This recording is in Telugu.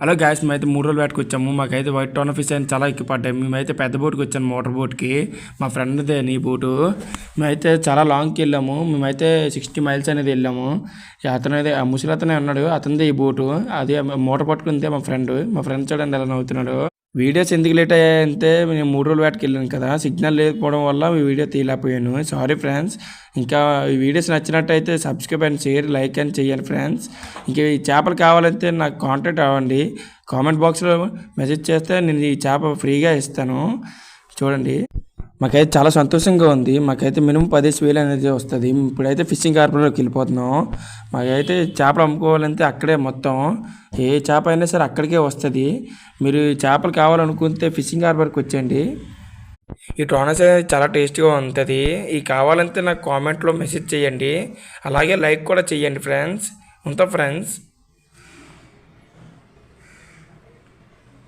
హలో గాయ్స్, మేమైతే 3 రోజులు వేటకొచ్చాము. మాకైతే వైట్ టోన్ ఫిష్ అని చాలా ఎక్కువ పడ్డాయి. మేమైతే పెద్ద బోట్కి వచ్చాను, మోటార్ బోట్కి. మా ఫ్రెండ్దే నీ బోటు. మేమైతే చాలా లాంగ్కి వెళ్ళాము. మేమైతే 60 మైల్స్ అనేది వెళ్ళాము. అతను అయితే ఆ ముసలి అతనే ఉన్నాడు, అతనిదే ఈ బోటు. అది మోటార్ పట్టుకుంటే మా ఫ్రెండ్ చూడండి ఎలా నవ్వుతున్నాడు. వీడియోస్ ఎందుకు లేట్ అయ్యాయంటే నేను 3 రోజులు వేటకి వెళ్ళాను కదా, సిగ్నల్ లేకపోవడం వల్ల ఈ వీడియో తీయలేకపోయాను. Sorry friends. ఇంకా ఈ వీడియోస్ నచ్చినట్టయితే సబ్స్క్రైబ్ అండ్ షేర్, లైక్ అని చేయండి ఫ్రెండ్స్. ఇంక ఈ చేపలు కావాలంటే నాకు కాంటాక్ట్ అవ్వండి. కామెంట్ బాక్స్లో మెసేజ్ చేస్తే నేను ఈ చేప ఫ్రీగా ఇస్తాను. చూడండి, మాకైతే చాలా సంతోషంగా ఉంది. మాకైతే మినిమం 10,000 అనేది వస్తుంది. ఇప్పుడైతే ఫిషింగ్ హార్బర్లోకి వెళ్ళిపోతున్నాం. మాకైతే చేపలు అమ్ముకోవాలంటే అక్కడే మొత్తం ఏ చేప అయినా సరే అక్కడికే వస్తుంది. మీరు చేపలు కావాలనుకుంటే ఫిషింగ్ హార్బర్కి వచ్చేయండి. ఈ ట్రోనస్ అనేది చాలా టేస్టీగా ఉంటుంది. ఈ కావాలంటే నాకు కామెంట్లో మెసేజ్ చేయండి, అలాగే లైక్ కూడా చేయండి ఫ్రెండ్స్. ఉంటా ఫ్రెండ్స్.